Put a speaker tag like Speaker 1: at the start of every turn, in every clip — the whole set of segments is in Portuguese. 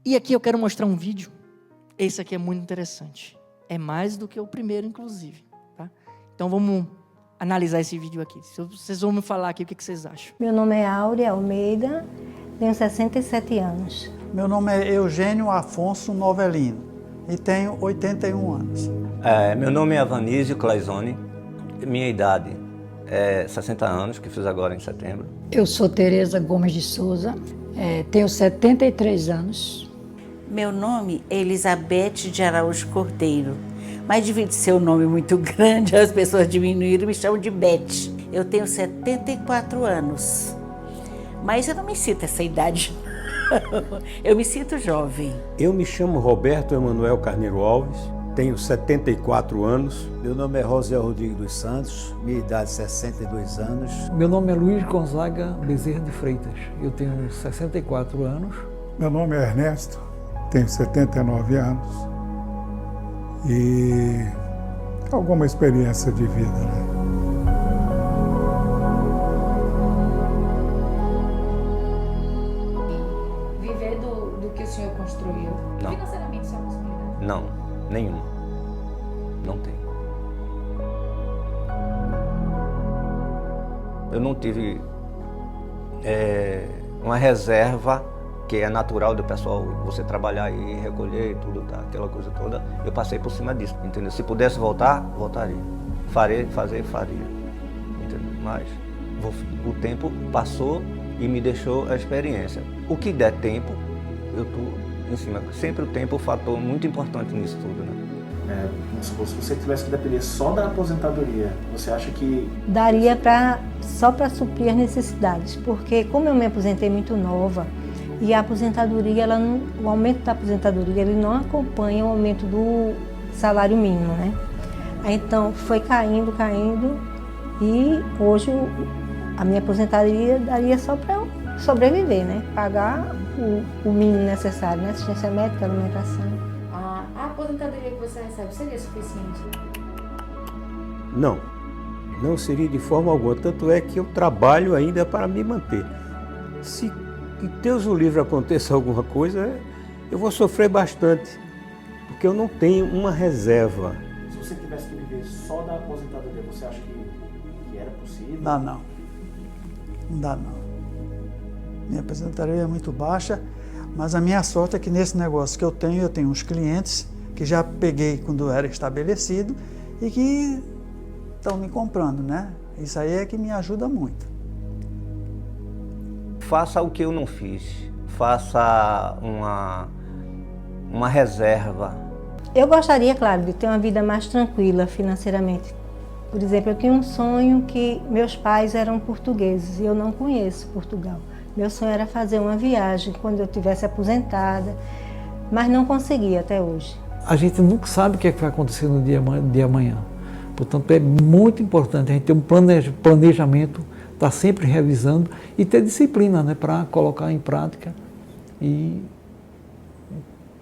Speaker 1: E aqui eu quero mostrar um vídeo. Esse aqui é muito interessante. É mais do que o primeiro, inclusive. Tá? Então vamos analisar esse vídeo aqui. Vocês vão me falar aqui o que vocês acham.
Speaker 2: Meu nome é Áurea Almeida, tenho 67 anos.
Speaker 3: Meu nome é Eugênio Afonso Novelino e tenho 81 anos.
Speaker 4: Meu nome é Avanísio Claizone, minha idade é 60 anos, que fiz agora em setembro.
Speaker 5: Eu sou Tereza Gomes de Souza, tenho 73 anos.
Speaker 6: Meu nome é Elizabeth de Araújo Cordeiro, mas devido ser um nome muito grande, as pessoas diminuíram e me chamam de Beth. Eu tenho 74 anos, mas eu não me sinto essa idade. Eu me sinto jovem.
Speaker 7: Eu me chamo Roberto Emanuel Carneiro Alves, tenho 74 anos.
Speaker 8: Meu nome é Rosiel Rodrigues dos Santos, minha idade 62 anos.
Speaker 9: Meu nome é Luiz Gonzaga Bezerra de Freitas, eu tenho 64 anos.
Speaker 10: Meu nome é Ernesto, tenho 79 anos e alguma experiência de vida, né?
Speaker 11: Viver do que o senhor construiu,
Speaker 4: Não.
Speaker 11: financeiramente, isso é uma possibilidade?
Speaker 4: Não, nenhuma. Não tem. Eu não tive uma reserva que é natural do pessoal, você trabalhar e recolher e tudo, tá? Aquela coisa toda. Eu passei por cima disso, entendeu? Se pudesse voltar, voltaria. Faria. Entendeu? Mas o tempo passou e me deixou a experiência. O que der tempo, eu tô em cima. Sempre o tempo é um fator muito importante nisso tudo, né?
Speaker 12: Se você tivesse que depender só da aposentadoria, você acha que...
Speaker 2: Daria só para suprir as necessidades, porque como eu me aposentei muito nova, e a aposentadoria, o aumento da aposentadoria, ele não acompanha o aumento do salário mínimo, né? Então, foi caindo, e hoje a minha aposentadoria daria só para eu sobreviver, né? Pagar o mínimo necessário, né? Assistência médica, alimentação.
Speaker 11: A aposentadoria que você recebe seria suficiente?
Speaker 7: Não seria de forma alguma, tanto é que eu trabalho ainda para me manter. Se que Deus o livre aconteça alguma coisa, eu vou sofrer bastante, porque eu não tenho uma reserva.
Speaker 12: Se você tivesse que viver só da aposentadoria, você acha que era possível?
Speaker 3: Não dá não. Minha aposentadoria é muito baixa, mas a minha sorte é que nesse negócio que eu tenho uns clientes que já peguei quando era estabelecido e que estão me comprando, né? Isso aí é que me ajuda muito.
Speaker 4: Faça o que eu não fiz. Faça uma reserva.
Speaker 2: Eu gostaria, claro, de ter uma vida mais tranquila financeiramente. Por exemplo, eu tinha um sonho que meus pais eram portugueses e eu não conheço Portugal. Meu sonho era fazer uma viagem quando eu estivesse aposentada, mas não consegui até hoje.
Speaker 9: A gente nunca sabe o que vai acontecer no dia de amanhã. Portanto, é muito importante a gente ter um planejamento, estar sempre revisando e ter disciplina, né, para colocar em prática e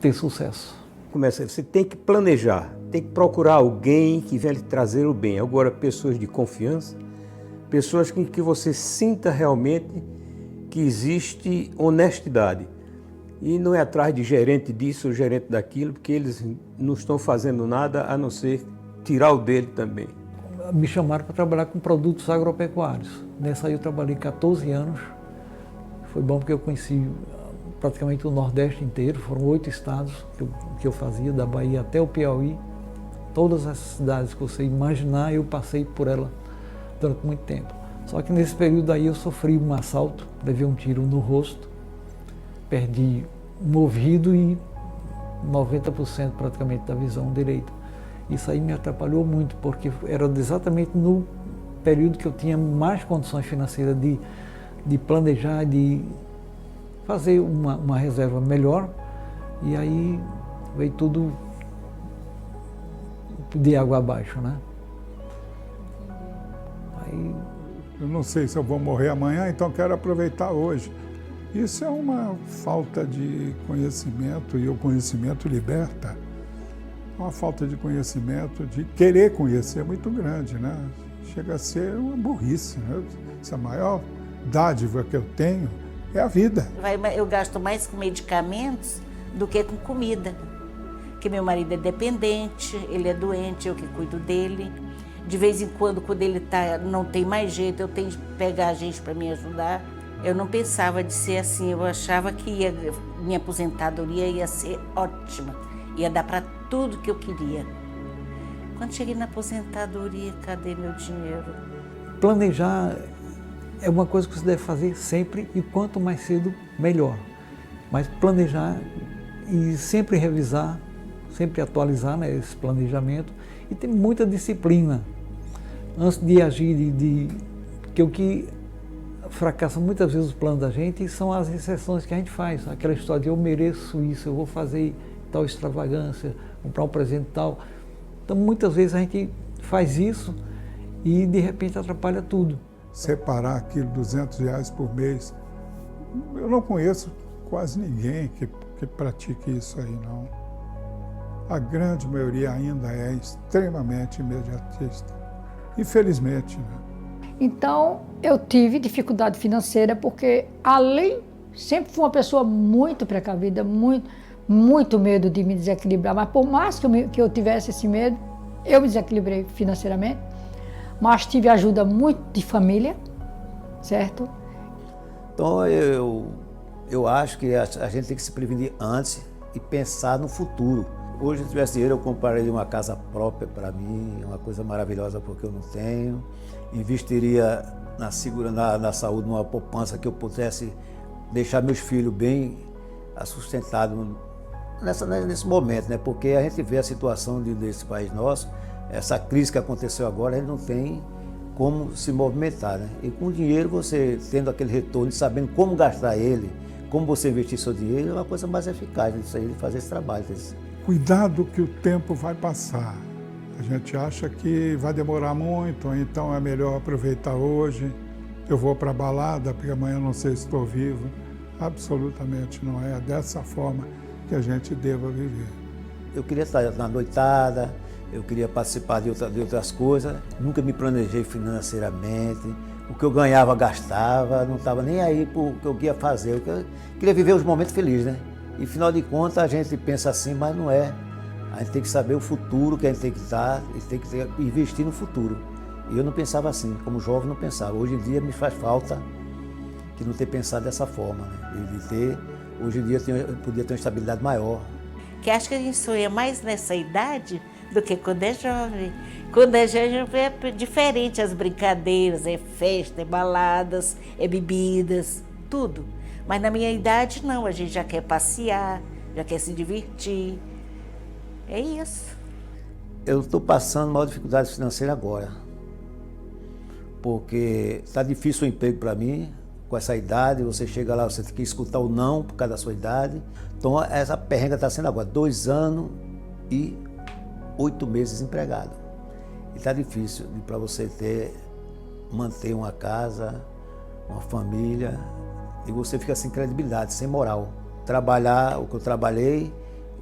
Speaker 9: ter sucesso.
Speaker 7: Você tem que planejar, tem que procurar alguém que venha lhe trazer o bem. Agora, pessoas de confiança, pessoas que você sinta realmente que existe honestidade. E não é atrás de gerente disso ou gerente daquilo, porque eles não estão fazendo nada a não ser tirar o dele também.
Speaker 9: Me chamaram para trabalhar com produtos agropecuários. Nessa aí eu trabalhei 14 anos. Foi bom porque eu conheci praticamente o Nordeste inteiro. Foram 8 estados que eu fazia, da Bahia até o Piauí. Todas as cidades que você imaginar, eu passei por ela durante muito tempo. Só que nesse período aí eu sofri um assalto, levei um tiro no rosto, perdi um ouvido e 90% praticamente da visão direita. Isso aí me atrapalhou muito, porque era exatamente no período que eu tinha mais condições financeiras de planejar, de fazer uma reserva melhor, e aí veio tudo de água abaixo, né? Aí...
Speaker 10: Eu não sei se eu vou morrer amanhã, então quero aproveitar hoje. Isso é uma falta de conhecimento, e o conhecimento liberta. Uma falta de conhecimento, de querer conhecer muito grande, né? Chega a ser uma burrice, né? Essa maior dádiva que eu tenho é a vida.
Speaker 6: Eu gasto mais com medicamentos do que com comida. Porque meu marido é dependente, ele é doente, eu que cuido dele. De vez em quando ele não tem mais jeito, eu tenho que pegar gente para me ajudar. Eu não pensava de ser assim, eu achava que minha aposentadoria ia ser ótima, ia dar para tudo que eu queria. Quando cheguei na aposentadoria, cadê meu dinheiro?
Speaker 9: Planejar é uma coisa que você deve fazer sempre e quanto mais cedo, melhor. Mas planejar e sempre revisar, sempre atualizar, né, esse planejamento e ter muita disciplina antes de agir, porque o que fracassa muitas vezes os planos da gente são as exceções que a gente faz. Aquela história de eu mereço isso, eu vou fazer tal extravagância, comprar um presente tal. Então muitas vezes a gente faz isso e de repente atrapalha tudo.
Speaker 10: Separar aquilo, R$200 por mês, eu não conheço quase ninguém que pratique isso aí, não. A grande maioria ainda é extremamente imediatista. Infelizmente, né?
Speaker 5: Então, eu tive dificuldade financeira porque, sempre fui uma pessoa muito precavida, muito medo de me desequilibrar, mas por mais que eu tivesse esse medo, eu me desequilibrei financeiramente, mas tive ajuda muito de família, certo?
Speaker 8: Então, eu acho que a gente tem que se prevenir antes e pensar no futuro. Hoje, se tivesse dinheiro, eu compraria uma casa própria para mim, uma coisa maravilhosa porque eu não tenho. Investiria na saúde, numa poupança que eu pudesse deixar meus filhos bem sustentados nesse momento, né? Porque a gente vê a situação desse país nosso, essa crise que aconteceu agora, a gente não tem como se movimentar, né? E com o dinheiro, você tendo aquele retorno, sabendo como gastar ele, como você investir seu dinheiro, é uma coisa mais eficaz disso aí, de fazer esse trabalho.
Speaker 10: Cuidado que o tempo vai passar. A gente acha que vai demorar muito, então é melhor aproveitar hoje. Eu vou para a balada, porque amanhã não sei se estou vivo. Absolutamente não é dessa forma que a gente deva viver.
Speaker 8: Eu queria estar na noitada, eu queria participar de outras coisas. Nunca me planejei financeiramente. O que eu ganhava, gastava, não estava nem aí para o que eu ia fazer. Eu queria viver os momentos felizes, né? E, afinal de contas, a gente pensa assim, mas não é. A gente tem que saber o futuro que a gente tem que estar, e tem que investir no futuro. E eu não pensava assim, como jovem não pensava. Hoje em dia me faz falta que não ter pensado dessa forma, né? Hoje em dia eu podia ter uma estabilidade maior.
Speaker 6: Que acho que a gente sonha mais nessa idade do que quando é jovem. Quando é jovem é diferente as brincadeiras, é festa, é baladas, é bebidas, tudo. Mas na minha idade não, a gente já quer passear, já quer se divertir. É isso.
Speaker 8: Eu estou passando maior dificuldade financeira agora, porque está difícil o emprego para mim, com essa idade, você chega lá, você tem que escutar o não por causa da sua idade. Então essa perrenga está sendo agora, 2 anos e 8 meses desempregado. E está difícil para você manter uma casa, uma família, e você fica sem credibilidade, sem moral. Trabalhar o que eu trabalhei,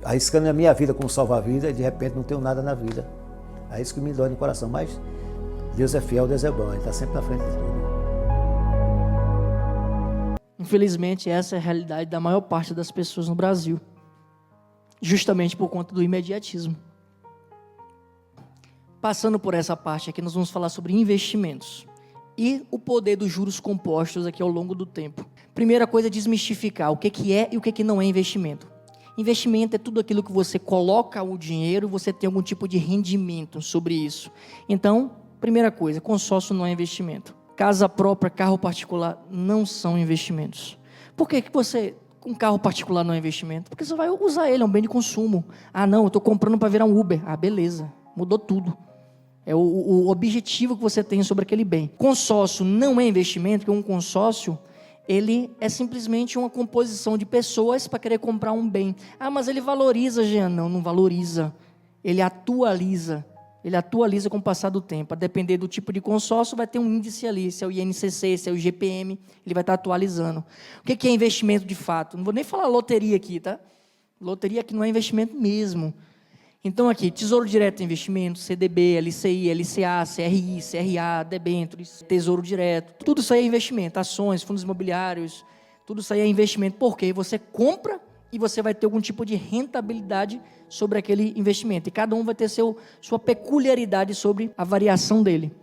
Speaker 8: arriscando a minha vida como salva-vida e de repente não tenho nada na vida. É isso que me dói no coração, mas Deus é fiel, Deus é bom, Ele está sempre na frente de tudo.
Speaker 1: Infelizmente, essa é a realidade da maior parte das pessoas no Brasil, justamente por conta do imediatismo. Passando por essa parte aqui, nós vamos falar sobre investimentos e o poder dos juros compostos aqui ao longo do tempo. Primeira coisa é desmistificar o que é e o que não é investimento. Investimento é tudo aquilo que você coloca o dinheiro, você tem algum tipo de rendimento sobre isso. Então, primeira coisa, consórcio não é investimento. Casa própria, carro particular não são investimentos. Por que você, um carro particular não é investimento? Porque você vai usar ele, é um bem de consumo. Ah, não, eu estou comprando para virar um Uber. Ah, beleza, mudou tudo. É o objetivo que você tem sobre aquele bem. Consórcio não é investimento, porque um consórcio, ele é simplesmente uma composição de pessoas para querer comprar um bem. Ah, mas ele valoriza, Jean. Não, não valoriza. Ele atualiza. Ele atualiza com o passar do tempo. A depender do tipo de consórcio, vai ter um índice ali. Se é o INCC, se é o GPM, ele vai estar atualizando. O que é investimento de fato? Não vou nem falar loteria aqui, tá? Loteria aqui não é investimento mesmo. Então, aqui, Tesouro Direto é investimento, CDB, LCI, LCA, CRI, CRA, debêntures, Tesouro Direto. Tudo isso aí é investimento. Ações, fundos imobiliários, tudo isso aí é investimento. Por quê? Você compra e você vai ter algum tipo de rentabilidade sobre aquele investimento. E cada um vai ter sua peculiaridade sobre a variação dele.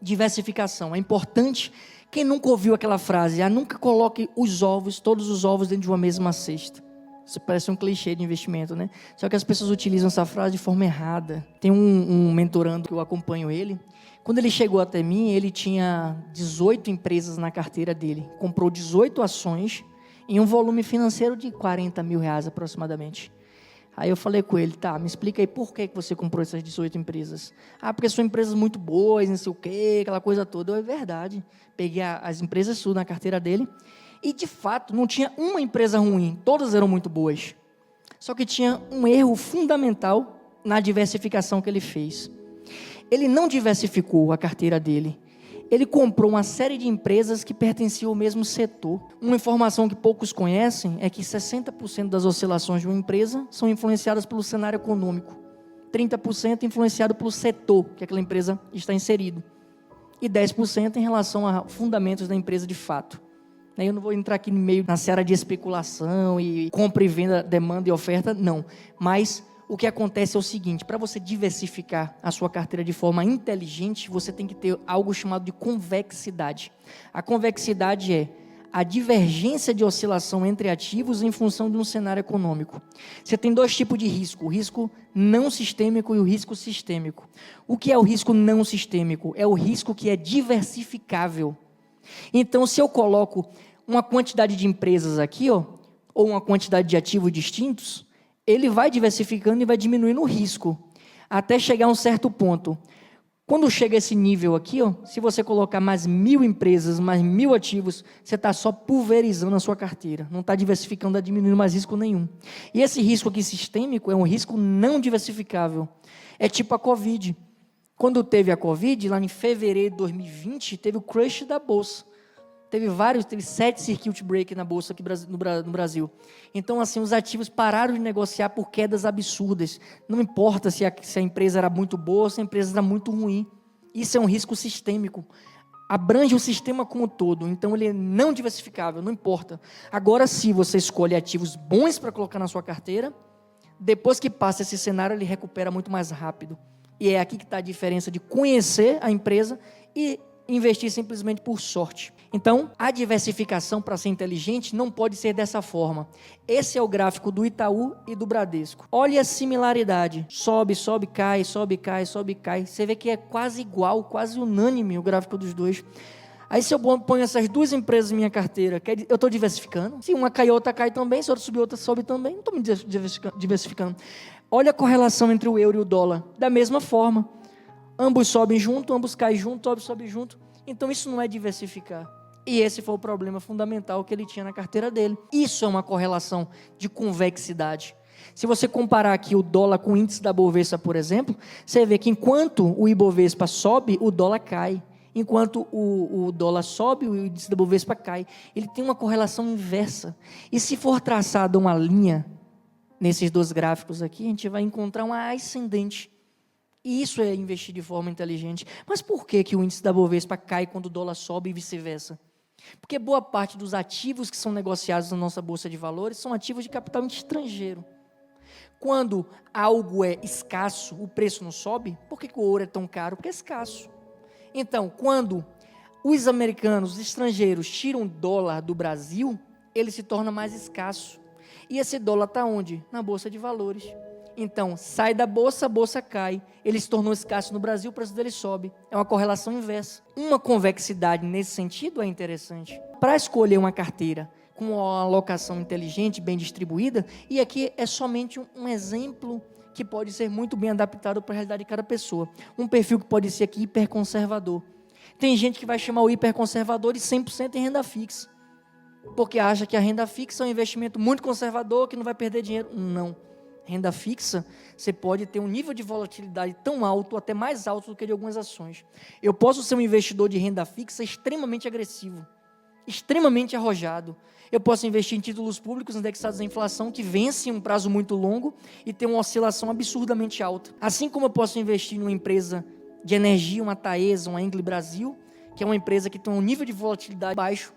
Speaker 1: Diversificação. É importante. Quem nunca ouviu aquela frase? Nunca coloque todos os ovos dentro de uma mesma cesta. Isso parece um clichê de investimento, né? Só que as pessoas utilizam essa frase de forma errada. Tem um mentorando que eu acompanho ele. Quando ele chegou até mim, ele tinha 18 empresas na carteira dele. Comprou 18 ações em um volume financeiro de 40 mil reais aproximadamente. Aí eu falei com ele, tá, me explica aí por que você comprou essas 18 empresas. Porque são empresas muito boas, não sei o quê, aquela coisa toda. É verdade. Peguei as empresas tudo na carteira dele e, de fato, não tinha uma empresa ruim. Todas eram muito boas. Só que tinha um erro fundamental na diversificação que ele fez. Ele não diversificou a carteira dele. Ele comprou uma série de empresas que pertenciam ao mesmo setor. Uma informação que poucos conhecem é que 60% das oscilações de uma empresa são influenciadas pelo cenário econômico. 30% influenciado pelo setor que aquela empresa está inserido. E 10% em relação a fundamentos da empresa de fato. Eu não vou entrar aqui no meio na seara de especulação e compra e venda, demanda e oferta, não. Mas o que acontece é o seguinte, para você diversificar a sua carteira de forma inteligente, você tem que ter algo chamado de convexidade. A convexidade é a divergência de oscilação entre ativos em função de um cenário econômico. Você tem dois tipos de risco, o risco não sistêmico e o risco sistêmico. O que é o risco não sistêmico? É o risco que é diversificável. Então, se eu coloco uma quantidade de empresas aqui, ou uma quantidade de ativos distintos, ele vai diversificando e vai diminuindo o risco, até chegar a um certo ponto. Quando chega esse nível aqui, se você colocar mais 1.000 empresas, mais 1.000 ativos, você está só pulverizando a sua carteira, não está diversificando, está diminuindo mais risco nenhum. E esse risco aqui sistêmico é um risco não diversificável. É tipo a Covid. Quando teve a Covid, lá em fevereiro de 2020, teve o crash da Bolsa. Teve 7 circuit break na Bolsa aqui no Brasil. Então, assim, os ativos pararam de negociar por quedas absurdas. Não importa se a empresa era muito boa ou se a empresa era muito ruim. Isso é um risco sistêmico. Abrange o sistema como um todo. Então, ele é não diversificável, não importa. Agora, se você escolhe ativos bons para colocar na sua carteira, depois que passa esse cenário, ele recupera muito mais rápido. E é aqui que está a diferença de conhecer a empresa e investir simplesmente por sorte. Então, a diversificação para ser inteligente não pode ser dessa forma. Esse é o gráfico do Itaú e do Bradesco. Olha a similaridade. Sobe, sobe, cai, sobe, cai, sobe, cai. Você vê que é quase igual, quase unânime o gráfico dos dois. Aí se eu ponho essas duas empresas na minha carteira, eu estou diversificando? Se uma cai, outra cai também. Se outra subir, outra sobe também. Não estou me diversificando. Olha a correlação entre o euro e o dólar. Da mesma forma. Ambos sobem junto, ambos caem junto, sobe junto. Então isso não é diversificar. E esse foi o problema fundamental que ele tinha na carteira dele. Isso é uma correlação de convexidade. Se você comparar aqui o dólar com o índice da Bovespa, por exemplo, você vê que enquanto o Ibovespa sobe, o dólar cai. Enquanto o dólar sobe, o índice da Bovespa cai. Ele tem uma correlação inversa. E se for traçada uma linha nesses dois gráficos aqui, a gente vai encontrar uma ascendente. E isso é investir de forma inteligente. Mas por que o índice da Bovespa cai quando o dólar sobe e vice-versa? Porque boa parte dos ativos que são negociados na nossa Bolsa de Valores são ativos de capital estrangeiro. Quando algo é escasso, o preço não sobe. Por que o ouro é tão caro? Porque é escasso. Então, quando os americanos, os estrangeiros, tiram dólar do Brasil, ele se torna mais escasso. E esse dólar está onde? Na Bolsa de Valores. Então, sai da bolsa, a bolsa cai. Ele se tornou escasso no Brasil, o preço dele sobe. É uma correlação inversa. Uma convexidade nesse sentido é interessante. Para escolher uma carteira com uma alocação inteligente, bem distribuída, e aqui é somente um exemplo que pode ser muito bem adaptado para a realidade de cada pessoa. Um perfil que pode ser aqui hiperconservador. Tem gente que vai chamar o hiperconservador de 100% em renda fixa, porque acha que a renda fixa é um investimento muito conservador, que não vai perder dinheiro. Não. Renda fixa, você pode ter um nível de volatilidade tão alto, até mais alto do que de algumas ações. Eu posso ser um investidor de renda fixa extremamente agressivo, extremamente arrojado. Eu posso investir em títulos públicos indexados à inflação, que vencem um prazo muito longo e tem uma oscilação absurdamente alta. Assim como eu posso investir numa empresa de energia, uma Taesa, uma Engie Brasil, que é uma empresa que tem um nível de volatilidade baixo,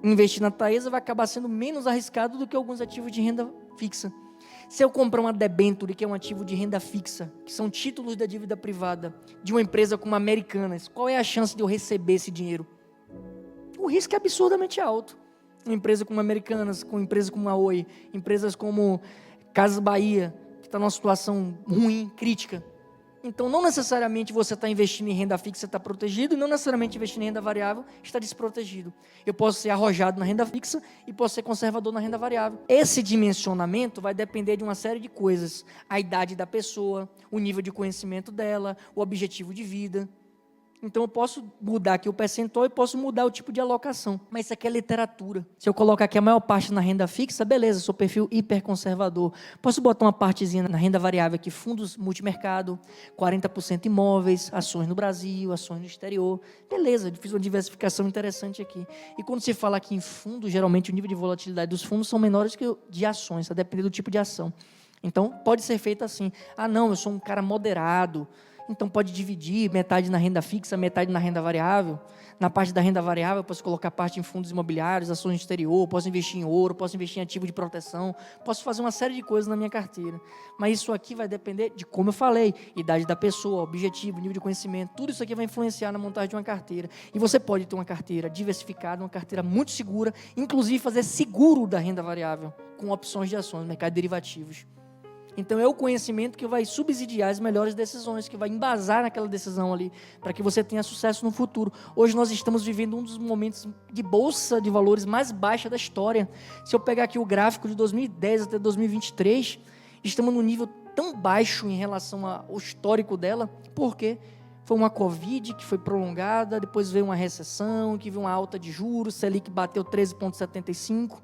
Speaker 1: Investir na Taesa vai acabar sendo menos arriscado do que alguns ativos de renda fixa. Se eu comprar uma debênture, que é um ativo de renda fixa, que são títulos da dívida privada de uma empresa como a Americanas, qual é a chance de eu receber esse dinheiro? O risco é absurdamente alto. Uma empresa como a Americanas, com empresas como a Oi, empresas como Casas Bahia, que está numa situação ruim, crítica. Então, não necessariamente você está investindo em renda fixa, está protegido, e não necessariamente investindo em renda variável, está desprotegido. Eu posso ser arrojado na renda fixa e posso ser conservador na renda variável. Esse dimensionamento vai depender de uma série de coisas. A idade da pessoa, o nível de conhecimento dela, o objetivo de vida. Então, eu posso mudar aqui o percentual e posso mudar o tipo de alocação. Mas isso aqui é literatura. Se eu colocar aqui a maior parte na renda fixa, beleza, sou perfil hiperconservador. Posso botar uma partezinha na renda variável aqui, fundos multimercado, 40% imóveis, ações no Brasil, ações no exterior. Beleza, fiz uma diversificação interessante aqui. E quando se fala aqui em fundo, geralmente o nível de volatilidade dos fundos são menores que de ações, a depender do tipo de ação. Então, pode ser feito assim. Ah, não, eu sou um cara moderado. Então, pode dividir metade na renda fixa, metade na renda variável. Na parte da renda variável, eu posso colocar parte em fundos imobiliários, ações no exterior, posso investir em ouro, posso investir em ativo de proteção, posso fazer uma série de coisas na minha carteira. Mas isso aqui vai depender de, como eu falei, idade da pessoa, objetivo, nível de conhecimento, tudo isso aqui vai influenciar na montagem de uma carteira. E você pode ter uma carteira diversificada, uma carteira muito segura, inclusive fazer seguro da renda variável, com opções de ações, mercado de derivativos. Então, é o conhecimento que vai subsidiar as melhores decisões, que vai embasar naquela decisão ali, para que você tenha sucesso no futuro. Hoje nós estamos vivendo um dos momentos de bolsa de valores mais baixa da história. Se eu pegar aqui o gráfico de 2010 até 2023, estamos num nível tão baixo em relação ao histórico dela, porque foi uma Covid que foi prolongada, depois veio uma recessão, que veio uma alta de juros, Selic bateu 13,75%,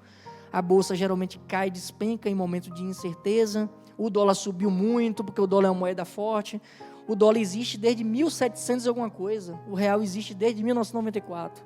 Speaker 1: a bolsa geralmente cai e despenca em momentos de incerteza. O dólar subiu muito, porque o dólar é uma moeda forte. O dólar existe desde 1700 e alguma coisa. O real existe desde 1994.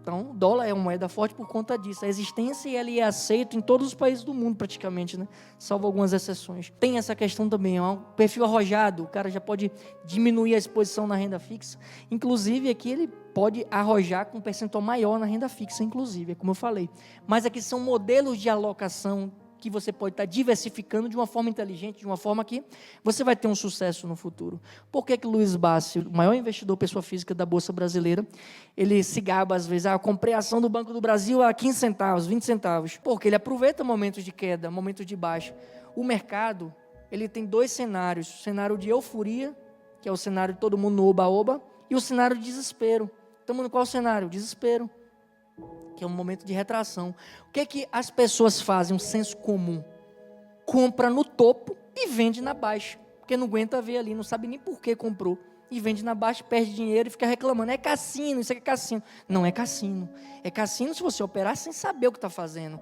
Speaker 1: Então, o dólar é uma moeda forte por conta disso. A existência ele é aceito em todos os países do mundo, praticamente, né? Salvo algumas exceções. Tem essa questão também, ó, um perfil arrojado. O cara já pode diminuir a exposição na renda fixa. Inclusive, aqui ele pode arrojar com um percentual maior na renda fixa, inclusive, é como eu falei. Mas aqui são modelos de alocação que você pode estar diversificando de uma forma inteligente, de uma forma que você vai ter um sucesso no futuro. Por que Luiz Bassi, o maior investidor pessoa física da Bolsa Brasileira, ele se gaba às vezes, eu comprei a ação do Banco do Brasil a 15 centavos, 20 centavos, porque ele aproveita momentos de queda, momentos de baixa. O mercado, ele tem dois cenários, o cenário de euforia, que é o cenário de todo mundo no oba-oba, e o cenário de desespero. Estamos no qual cenário? Desespero, que é um momento de retração. O que é que as pessoas fazem, um senso comum? Compra no topo e vende na baixa, porque não aguenta ver ali, não sabe nem por que comprou, e vende na baixa, perde dinheiro e fica reclamando, é cassino, isso aqui é cassino. Não é cassino, é cassino se você operar sem saber o que está fazendo,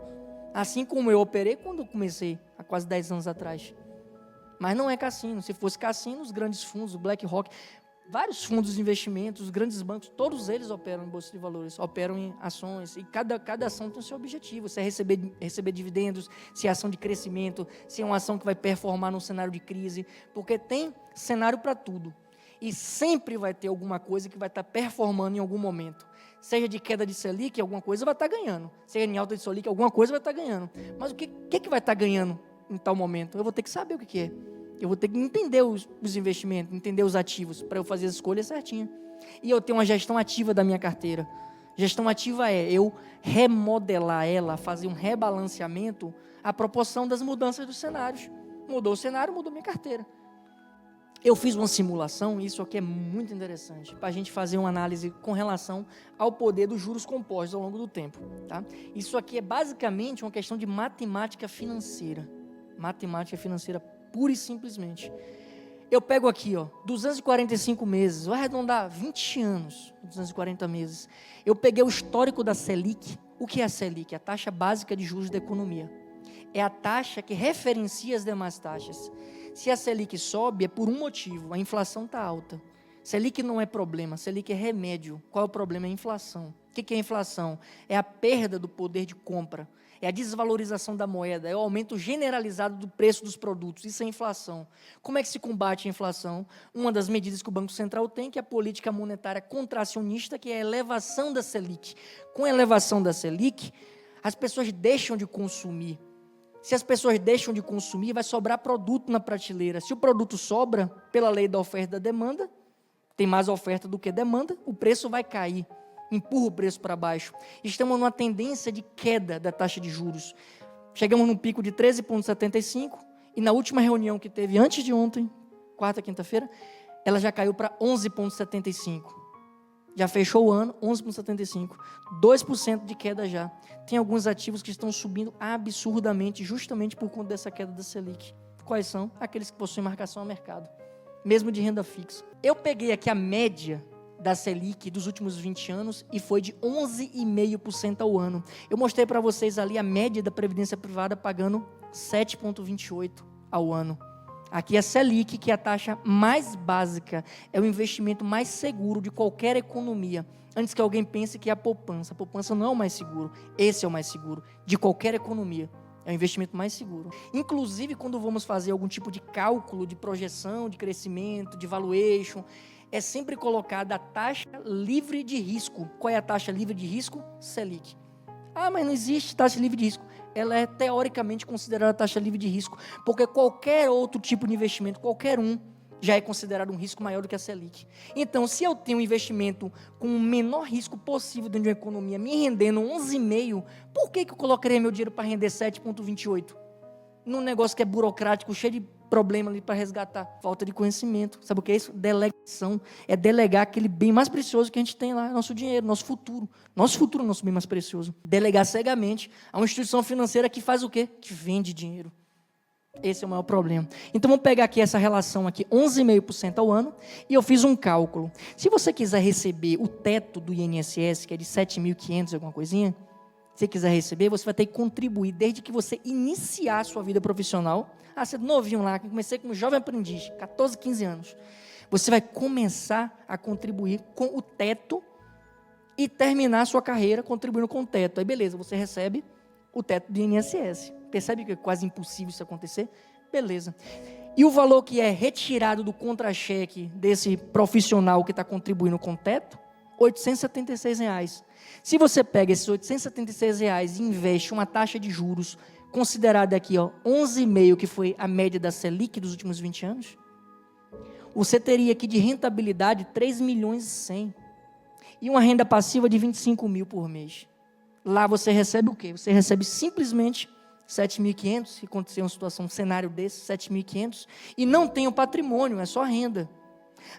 Speaker 1: assim como eu operei quando eu comecei, há quase 10 anos atrás. Mas não é cassino. Se fosse cassino, os grandes fundos, o BlackRock, vários fundos de investimentos, os grandes bancos, todos eles operam em bolsa de valores, operam em ações, e cada ação tem o seu objetivo, se é receber dividendos, se é ação de crescimento, se é uma ação que vai performar num cenário de crise, porque tem cenário para tudo, e sempre vai ter alguma coisa que vai estar performando em algum momento, seja de queda de Selic, alguma coisa vai estar ganhando, seja em alta de Selic, alguma coisa vai estar ganhando, mas o que vai estar ganhando em tal momento? Eu vou ter que saber o que é. Eu vou ter que entender os investimentos, entender os ativos, para eu fazer as escolhas certinhas. E eu tenho uma gestão ativa da minha carteira. Gestão ativa é eu remodelar ela, fazer um rebalanceamento à proporção das mudanças dos cenários. Mudou o cenário, mudou minha carteira. Eu fiz uma simulação, e isso aqui é muito interessante, para a gente fazer uma análise com relação ao poder dos juros compostos ao longo do tempo. Tá? Isso aqui é basicamente uma questão de matemática financeira. Matemática financeira pura e simplesmente. Eu pego aqui, 245 meses, vou arredondar 20 anos, 240 meses. Eu peguei o histórico da Selic. O que é a Selic? A taxa básica de juros da economia. É a taxa que referencia as demais taxas. Se a Selic sobe, é por um motivo, a inflação está alta. Selic não é problema, Selic é remédio. Qual é o problema? É a inflação. O que é a inflação? É a perda do poder de compra. É a desvalorização da moeda, é o aumento generalizado do preço dos produtos. Isso é inflação. Como é que se combate a inflação? Uma das medidas que o Banco Central tem, que é a política monetária contracionista, que é a elevação da Selic. Com a elevação da Selic, as pessoas deixam de consumir. Se as pessoas deixam de consumir, vai sobrar produto na prateleira. Se o produto sobra, pela lei da oferta e da demanda, tem mais oferta do que demanda, o preço vai cair. Empurra o preço para baixo. Estamos numa tendência de queda da taxa de juros. Chegamos num pico de 13,75 e na última reunião que teve antes de ontem, quarta, quinta-feira, ela já caiu para 11,75. Já fechou o ano, 11,75. 2% de queda já. Tem alguns ativos que estão subindo absurdamente, justamente por conta dessa queda da Selic. Quais são? Aqueles que possuem marcação a mercado, mesmo de renda fixa. Eu peguei aqui a média da Selic dos últimos 20 anos e foi de 11,5% ao ano. Eu mostrei para vocês ali a média da Previdência Privada pagando 7,28% ao ano. Aqui a Selic, que é a taxa mais básica, é o investimento mais seguro de qualquer economia. Antes que alguém pense que é a poupança. A poupança não é o mais seguro, esse é o mais seguro de qualquer economia. É o investimento mais seguro. Inclusive, quando vamos fazer algum tipo de cálculo, de projeção, de crescimento, de valuation, é sempre colocada a taxa livre de risco. Qual é a taxa livre de risco? Selic. Ah, mas não existe taxa livre de risco. Ela é teoricamente considerada taxa livre de risco, porque qualquer outro tipo de investimento, qualquer um, já é considerado um risco maior do que a Selic. Então, se eu tenho um investimento com o menor risco possível dentro de uma economia, me rendendo 11,5%, por que eu colocaria meu dinheiro para render 7,28%? Num negócio que é burocrático, cheio de problema ali para resgatar. Falta de conhecimento. Sabe o que é isso? Delegação. É delegar aquele bem mais precioso que a gente tem lá, nosso dinheiro, nosso futuro. Nosso futuro é o nosso bem mais precioso. Delegar cegamente a uma instituição financeira que faz o quê? Que vende dinheiro. Esse é o maior problema. Então, vamos pegar aqui essa relação aqui, 11,5% ao ano, e eu fiz um cálculo. Se você quiser receber o teto do INSS, que é de 7.500, alguma coisinha, se você quiser receber, você vai ter que contribuir desde que você iniciar a sua vida profissional. Ah, você é novinho lá, comecei como jovem aprendiz, 14, 15 anos. Você vai começar a contribuir com o teto e terminar a sua carreira contribuindo com o teto. Aí, beleza, você recebe o teto do INSS. Percebe que é quase impossível isso acontecer? Beleza. E o valor que é retirado do contra-cheque desse profissional que está contribuindo com o teto? R$ 876. Se você pega esses R$ 876 e investe uma taxa de juros considerada aqui, 11,5%, que foi a média da Selic dos últimos 20 anos, você teria aqui de rentabilidade 3.100.000 e uma renda passiva de 25 mil por mês. Lá você recebe o quê? Você recebe simplesmente 7.500, se acontecer uma situação, um cenário desse, 7.500, e não tem um patrimônio, é só renda.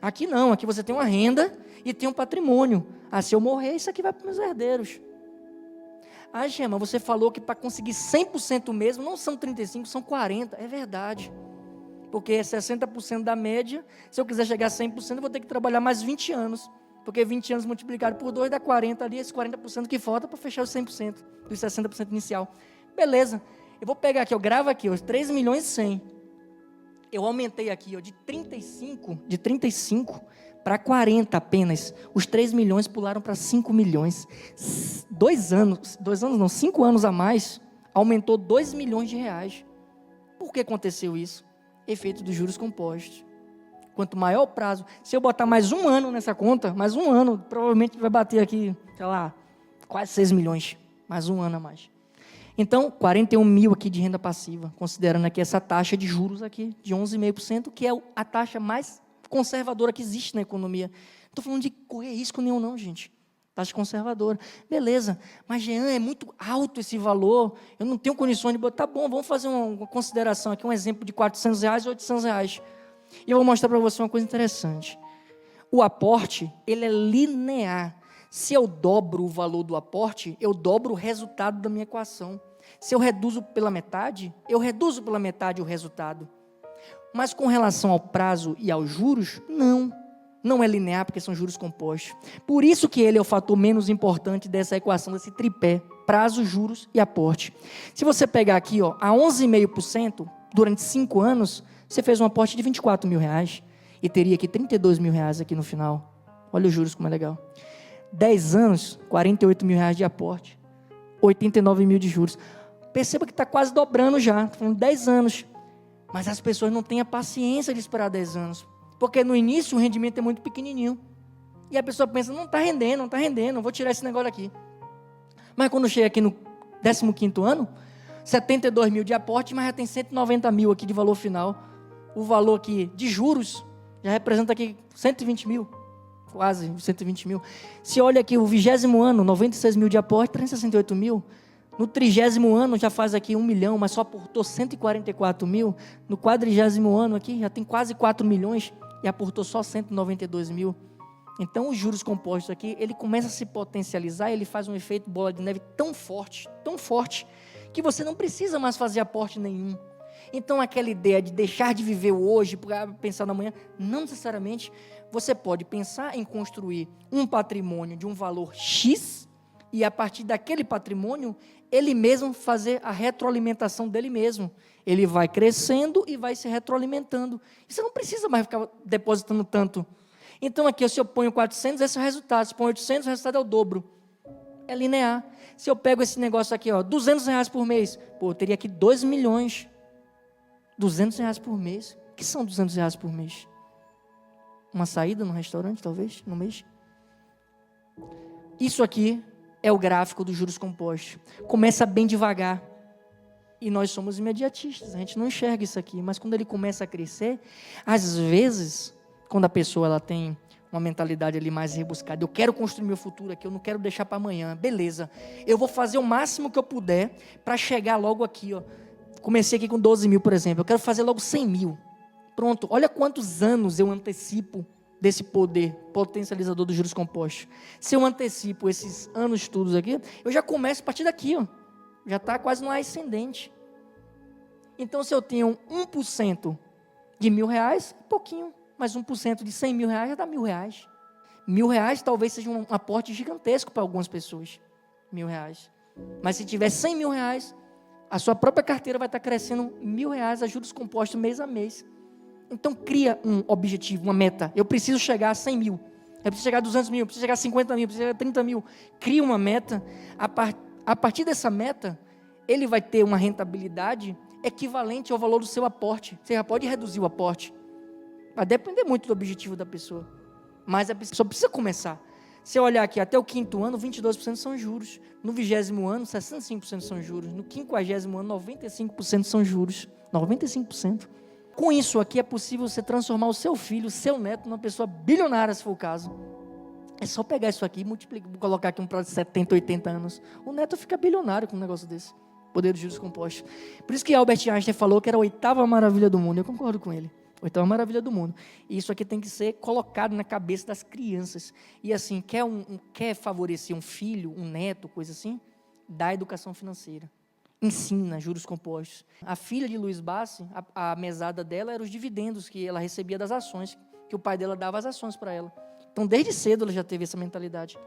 Speaker 1: Aqui não, aqui você tem uma renda e tem um patrimônio. Ah, se eu morrer, isso aqui vai para os meus herdeiros. Ah, Gema, você falou que para conseguir 100% mesmo, não são 35%, são 40%. É verdade. Porque é 60% da média. Se eu quiser chegar a 100%, eu vou ter que trabalhar mais 20 anos. Porque 20 anos multiplicado por 2 dá 40 ali, esse 40% que falta para fechar os 100%, dos 60% inicial. Beleza. Eu vou pegar aqui, eu gravo aqui, 3.100.000. Eu aumentei aqui, de 35 para 40 apenas. Os 3 milhões pularam para 5 milhões. 5 anos a mais, aumentou 2 milhões de reais. Por que aconteceu isso? Efeito dos juros compostos. Quanto maior o prazo, se eu botar mais um ano nessa conta, mais um ano, provavelmente vai bater aqui, sei lá, quase 6 milhões. Mais um ano a mais. Então, 41 mil aqui de renda passiva, considerando aqui essa taxa de juros aqui, de 11,5%, que é a taxa mais conservadora que existe na economia. Não estou falando de correr risco nenhum não, gente. Taxa conservadora. Beleza, mas, Jean, é muito alto esse valor, eu não tenho condições de botar. Tá bom, vamos fazer uma consideração aqui, um exemplo de R$400 e R$800. E eu vou mostrar para você uma coisa interessante. O aporte, ele é linear. Se eu dobro o valor do aporte, eu dobro o resultado da minha equação. Se eu reduzo pela metade, eu reduzo pela metade o resultado. Mas com relação ao prazo e aos juros, não é linear, porque são juros compostos. Por isso que ele é o fator menos importante dessa equação, desse tripé, prazo, juros e aporte. Se você pegar aqui, a 11,5%, durante 5 anos, você fez um aporte de 24 mil reais e teria aqui 32 mil reais aqui no final. Olha os juros como é legal. 10 anos, 48 mil reais de aporte, 89 mil de juros. Perceba que está quase dobrando já, falando 10 anos. Mas as pessoas não têm a paciência de esperar 10 anos. Porque no início o rendimento é muito pequenininho. E a pessoa pensa, não está rendendo, vou tirar esse negócio aqui. Mas quando chega aqui no 15º ano, 72 mil de aporte, mas já tem 190 mil aqui de valor final. O valor aqui de juros já representa aqui 120 mil. Quase 120 mil. Se olha aqui o 20º ano, 96 mil de aporte, 368 mil. No 30º ano já faz aqui 1 milhão, mas só aportou 144 mil. No 40º ano aqui já tem quase 4 milhões e aportou só 192 mil. Então os juros compostos aqui, ele começa a se potencializar, ele faz um efeito bola de neve tão forte, que você não precisa mais fazer aporte nenhum. Então aquela ideia de deixar de viver o hoje para pensar no amanhã, não necessariamente. Você pode pensar em construir um patrimônio de um valor X e a partir daquele patrimônio, ele mesmo fazer a retroalimentação dele mesmo. Ele vai crescendo e vai se retroalimentando. E você não precisa mais ficar depositando tanto. Então aqui, se eu ponho 400, esse é o resultado. Se eu ponho 800, o resultado é o dobro. É linear. Se eu pego esse negócio aqui, ó, R$200 por mês, pô, eu teria aqui 2 milhões. R$200 por mês. O que são R$200 por mês? Uma saída num restaurante, talvez, no mês? Isso aqui é o gráfico dos juros compostos. Começa bem devagar. E nós somos imediatistas, a gente não enxerga isso aqui. Mas quando ele começa a crescer, às vezes, quando a pessoa ela tem uma mentalidade ali mais rebuscada, eu quero construir meu futuro aqui, eu não quero deixar para amanhã, beleza. Eu vou fazer o máximo que eu puder para chegar logo aqui, ó. Comecei aqui com 12 mil, por exemplo, eu quero fazer logo 100 mil. Pronto, olha quantos anos eu antecipo desse poder potencializador dos juros compostos. Se eu antecipo esses anos todos aqui, eu já começo a partir daqui, ó. Já está quase no ascendente. Então, se eu tenho 1% de R$1.000, pouquinho, mas 1% de 100 mil reais já dá R$1.000. R$1.000 talvez seja um aporte gigantesco para algumas pessoas. R$1.000. Mas se tiver 100 mil reais, a sua própria carteira vai estar crescendo R$1.000 a juros compostos mês a mês. Então, cria um objetivo, uma meta. Eu preciso chegar a 100 mil. Eu preciso chegar a 200 mil, eu preciso chegar a 50 mil, eu preciso chegar a 30 mil. Cria uma meta. A partir dessa meta, ele vai ter uma rentabilidade equivalente ao valor do seu aporte. Você já pode reduzir o aporte. Vai depender muito do objetivo da pessoa. Mas a pessoa precisa começar. Se eu olhar aqui, até o 5º ano, 22% são juros. No 20º ano, 65% são juros. No 50º ano, 95% são juros. 95%. Com isso aqui, é possível você transformar o seu filho, o seu neto, numa pessoa bilionária, se for o caso. É só pegar isso aqui e multiplicar, colocar aqui um prazo de 70, 80 anos. O neto fica bilionário com um negócio desse. Poder dos juros compostos. Por isso que Albert Einstein falou que era a 8ª maravilha do mundo. Eu concordo com ele. 8ª maravilha do mundo. E isso aqui tem que ser colocado na cabeça das crianças. E assim, quer favorecer um filho, um neto, coisa assim? Dá educação financeira. Ensina juros compostos. A filha de Luiz Bassi, a mesada dela era os dividendos que ela recebia das ações, que o pai dela dava as ações para ela. Então, desde cedo ela já teve essa mentalidade.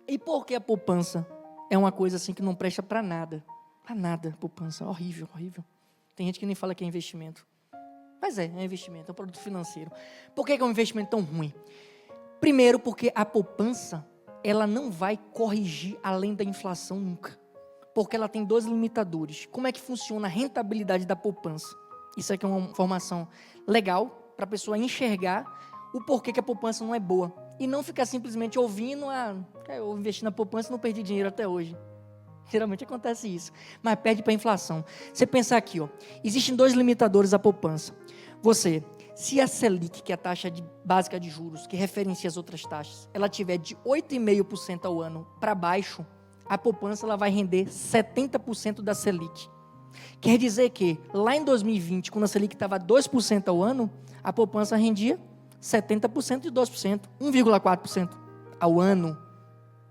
Speaker 1: E por que a poupança é uma coisa assim que não presta para nada? Para nada, poupança. Horrível, horrível. Tem gente que nem fala que é investimento. Mas é investimento, é um produto financeiro. Por que é um investimento tão ruim? Primeiro, porque a poupança, ela não vai corrigir além da inflação nunca. Porque ela tem 2 limitadores. Como é que funciona a rentabilidade da poupança? Isso aqui é uma informação legal para a pessoa enxergar o porquê que a poupança não é boa. E não ficar simplesmente ouvindo, eu investi na poupança e não perdi dinheiro até hoje. Geralmente acontece isso. Mas perde para a inflação. Você pensar aqui, ó, existem 2 limitadores à poupança. Se a Selic, que é a taxa básica de juros, que referencia as outras taxas, ela tiver de 8,5% ao ano para baixo, a poupança ela vai render 70% da Selic. Quer dizer que, lá em 2020, quando a Selic estava 2% ao ano, a poupança rendia 70% de 2%, 1,4% ao ano.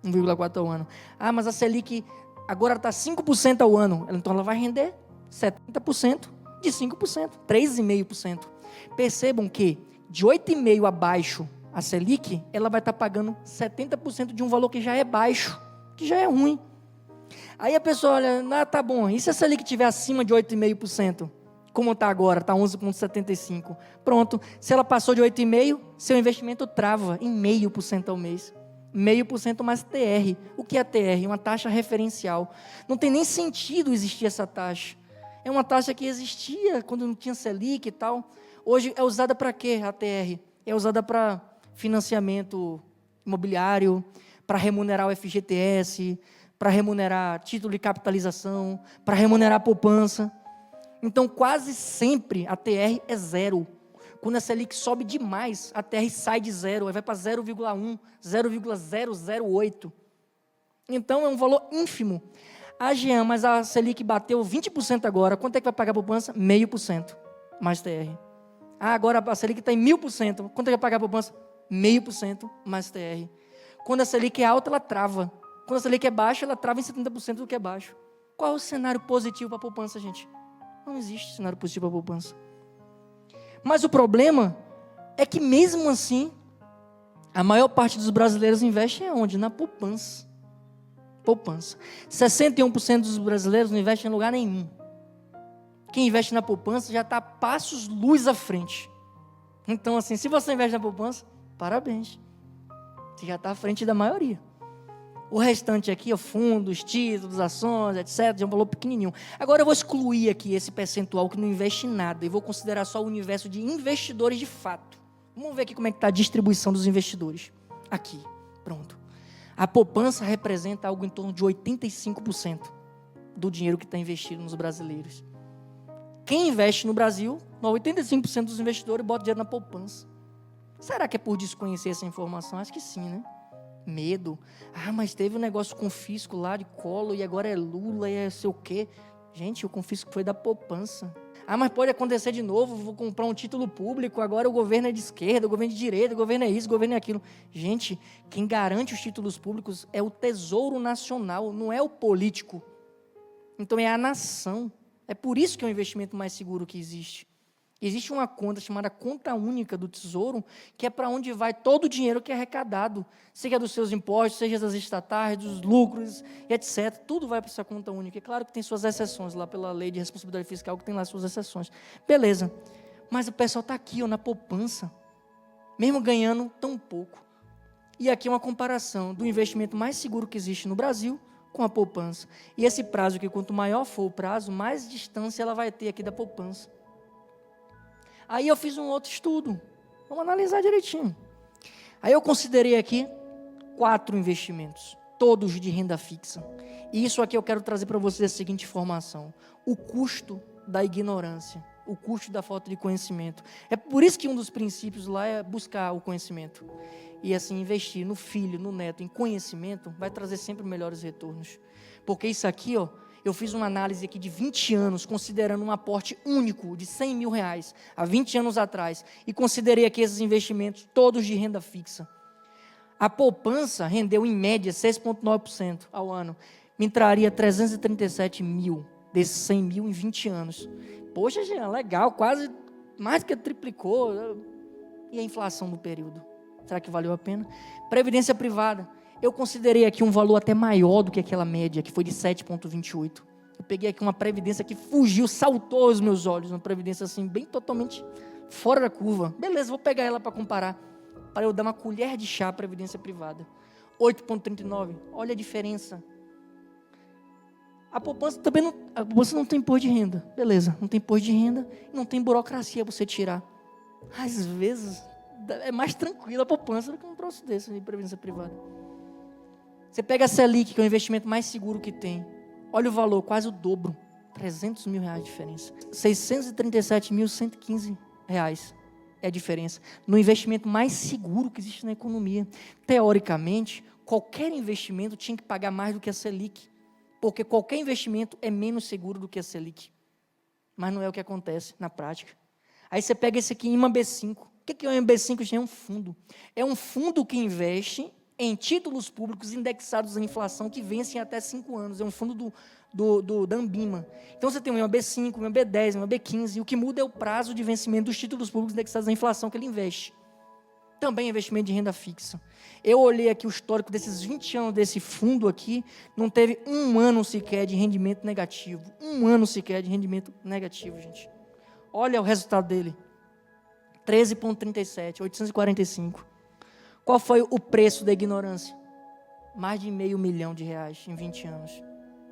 Speaker 1: 1,4% ao ano. Ah, mas a Selic agora está 5% ao ano, então ela vai render 70% de 5%, 3,5%. Percebam que, de 8,5% abaixo, a Selic, ela vai estar pagando 70% de um valor que já é baixo, que já é ruim. Aí a pessoa olha, tá bom, e se a Selic estiver acima de 8,5%? Como está agora, está 11,75%. Pronto, se ela passou de 8,5%, seu investimento trava em 0,5% ao mês. 0,5% mais TR. O que é TR? Uma taxa referencial. Não tem nem sentido existir essa taxa. É uma taxa que existia quando não tinha Selic e tal. Hoje é usada para quê, a TR? É usada para financiamento imobiliário, para remunerar o FGTS, para remunerar título de capitalização, para remunerar a poupança. Então, quase sempre a TR é zero. Quando a Selic sobe demais, a TR sai de zero, aí vai para 0,1, 0,008. Então, é um valor ínfimo. Ah, Jean, mas a Selic bateu 20% agora. Quanto é que vai pagar a poupança? 0,5% mais TR. Ah, agora a Selic está em 1000%. Quanto é que vai pagar a poupança? 0,5% mais TR. Quando a Selic é alta, ela trava. Quando a Selic é baixa, ela trava em 70% do que é baixo. Qual é o cenário positivo para a poupança, gente? Não existe cenário positivo para a poupança. Mas o problema é que mesmo assim, a maior parte dos brasileiros investe onde? Na poupança. Poupança. 61% dos brasileiros não investem em lugar nenhum. Quem investe na poupança já está passos luz à frente. Então, assim, se você investe na poupança, parabéns. Você já está à frente da maioria. O restante aqui, fundos, títulos, ações, etc., é um valor pequenininho. Agora eu vou excluir aqui esse percentual que não investe em nada e vou considerar só o universo de investidores de fato. Vamos ver aqui como é que está a distribuição dos investidores. Aqui, pronto. A poupança representa algo em torno de 85% do dinheiro que está investido nos brasileiros. Quem investe no Brasil, 85% dos investidores bota dinheiro na poupança. Será que é por desconhecer essa informação? Acho que sim, né? Medo. Ah, mas teve um negócio com confisco lá de Collor e agora é Lula e é sei o quê. Gente, o confisco foi da poupança. Ah, mas pode acontecer de novo, vou comprar um título público, agora o governo é de esquerda, o governo é de direita, o governo é isso, o governo é aquilo. Gente, quem garante os títulos públicos é o Tesouro Nacional, não é o político. Então é a nação. É por isso que é o investimento mais seguro que existe. Existe uma conta chamada Conta Única do Tesouro, que é para onde vai todo o dinheiro que é arrecadado, seja dos seus impostos, seja das estatais, dos lucros, etc. Tudo vai para essa conta única. É claro que tem suas exceções lá pela lei de responsabilidade fiscal, que tem lá suas exceções. Beleza. Mas o pessoal está aqui, na poupança, mesmo ganhando tão pouco. E aqui é uma comparação do investimento mais seguro que existe no Brasil com a poupança. E esse prazo, que quanto maior for o prazo, mais distância ela vai ter aqui da poupança. Aí eu fiz um outro estudo. Vamos analisar direitinho. Aí eu considerei aqui 4 investimentos, todos de renda fixa. E isso aqui eu quero trazer para vocês a seguinte informação. O custo da ignorância, o custo da falta de conhecimento. É por isso que um dos princípios lá é buscar o conhecimento. E assim, investir no filho, no neto, em conhecimento, vai trazer sempre melhores retornos. Porque isso aqui, eu fiz uma análise aqui de 20 anos, considerando um aporte único de R$100 mil, há 20 anos atrás, e considerei aqui esses investimentos todos de renda fixa. A poupança rendeu, em média, 6,9% ao ano. Me entraria 337 mil desses 100 mil em 20 anos. Poxa, Jean, legal, quase mais que triplicou. E a inflação do período? Será que valeu a pena? Previdência privada. Eu considerei aqui um valor até maior do que aquela média, que foi de 7,28. Eu peguei aqui uma previdência que fugiu, saltou aos meus olhos, uma previdência assim, bem totalmente fora da curva. Beleza, vou pegar ela para comparar, para eu dar uma colher de chá à previdência privada. 8,39, olha a diferença. A poupança também não, a poupança não tem imposto de renda. Beleza, não tem imposto de renda e não tem burocracia para você tirar. Às vezes, é mais tranquilo a poupança do que um troço desse de previdência privada. Você pega a Selic, que é o investimento mais seguro que tem. Olha o valor, quase o dobro. R$300 mil de diferença. R$637.115 é a diferença. No investimento mais seguro que existe na economia. Teoricamente, qualquer investimento tinha que pagar mais do que a Selic. Porque qualquer investimento é menos seguro do que a Selic. Mas não é o que acontece na prática. Aí você pega esse aqui, IMA B5. O que é o IMA B5? É um fundo. É um fundo que investe em títulos públicos indexados à inflação que vencem até 5 anos. É um fundo da Ambima. Então, você tem o IMA B5, o IMA B10, o IMA B15, e o que muda é o prazo de vencimento dos títulos públicos indexados à inflação que ele investe. Também é investimento de renda fixa. Eu olhei aqui o histórico desses 20 anos desse fundo aqui, não teve um ano sequer de rendimento negativo. Um ano sequer de rendimento negativo, gente. Olha o resultado dele. 13,37, 845. Qual foi o preço da ignorância? Mais de R$500 mil em 20 anos.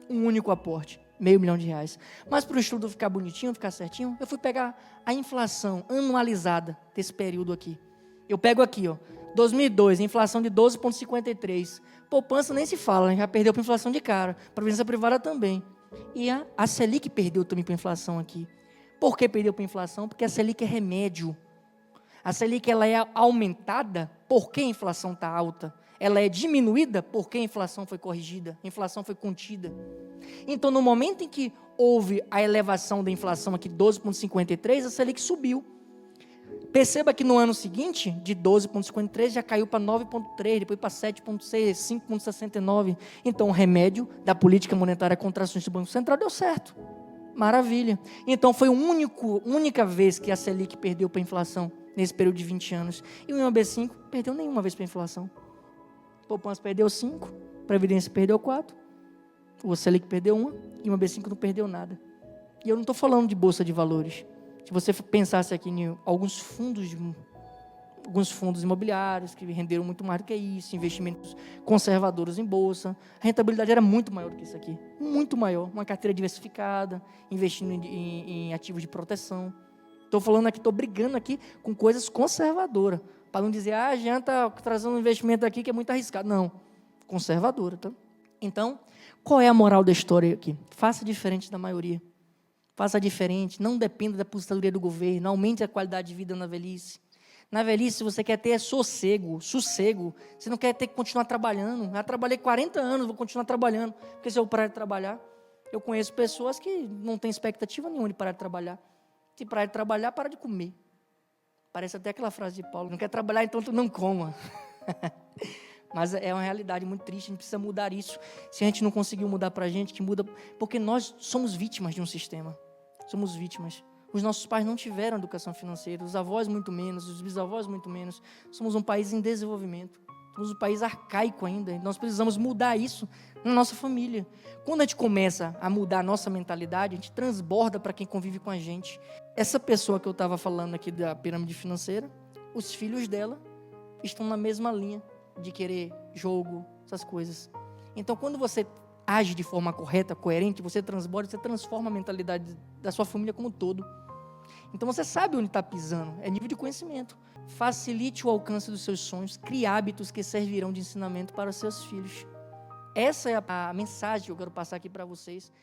Speaker 1: Um único aporte, R$500 mil. Mas para o estudo ficar bonitinho, ficar certinho, eu fui pegar a inflação anualizada desse período aqui. Eu pego aqui, ó, 2002, inflação de 12,53. Poupança nem se fala, já perdeu para inflação de cara. Previdência privada também. E a Selic perdeu também para inflação aqui. Por que perdeu para inflação? Porque a Selic é remédio. A Selic ela é aumentada porque a inflação está alta. Ela é diminuída porque a inflação foi corrigida, a inflação foi contida. Então, no momento em que houve a elevação da inflação aqui, 12,53, a Selic subiu. Perceba que no ano seguinte, de 12,53, já caiu para 9,3, depois para 7,6, 5,69. Então, o remédio da política monetária contra ações do Banco Central deu certo. Maravilha. Então, foi a única vez que a Selic perdeu para a inflação, nesse período de 20 anos. E o IMAB5 perdeu nenhuma vez para a inflação. Poupança perdeu 5, Previdência perdeu 4, o Selic perdeu 1 e o IMAB5 não perdeu nada. E eu não estou falando de Bolsa de Valores. Se você pensasse aqui em alguns fundos imobiliários que renderam muito mais do que isso, investimentos conservadores em Bolsa, a rentabilidade era muito maior do que isso aqui. Muito maior. Uma carteira diversificada, investindo em ativos de proteção. Estou falando aqui, estou brigando aqui com coisas conservadoras. Para não dizer, a Jean está trazendo um investimento aqui que é muito arriscado. Não, conservadora. Tá? Então, qual é a moral da história aqui? Faça diferente da maioria. Faça diferente, não dependa da aposentadoria do governo, aumente a qualidade de vida na velhice. Na velhice, você quer ter sossego, você não quer ter que continuar trabalhando. Já trabalhei 40 anos, vou continuar trabalhando, porque se eu parar de trabalhar, eu conheço pessoas que não têm expectativa nenhuma de parar de trabalhar. Se parar de trabalhar, para de comer. Parece até aquela frase de Paulo, não quer trabalhar, então tu não coma. Mas é uma realidade muito triste, a gente precisa mudar isso. Se a gente não conseguiu mudar para a gente, que muda, porque nós somos vítimas de um sistema. Somos vítimas. Os nossos pais não tiveram educação financeira, os avós muito menos, os bisavós muito menos. Somos um país em desenvolvimento. Somos um país arcaico ainda. Nós precisamos mudar isso na nossa família. Quando a gente começa a mudar a nossa mentalidade, a gente transborda para quem convive com a gente. Essa pessoa que eu estava falando aqui da pirâmide financeira, os filhos dela estão na mesma linha de querer jogo, essas coisas. Então, quando você age de forma correta, coerente, você transborda, você transforma a mentalidade da sua família como um todo. Então, você sabe onde está pisando, é nível de conhecimento. Facilite o alcance dos seus sonhos, crie hábitos que servirão de ensinamento para os seus filhos. Essa é a mensagem que eu quero passar aqui para vocês.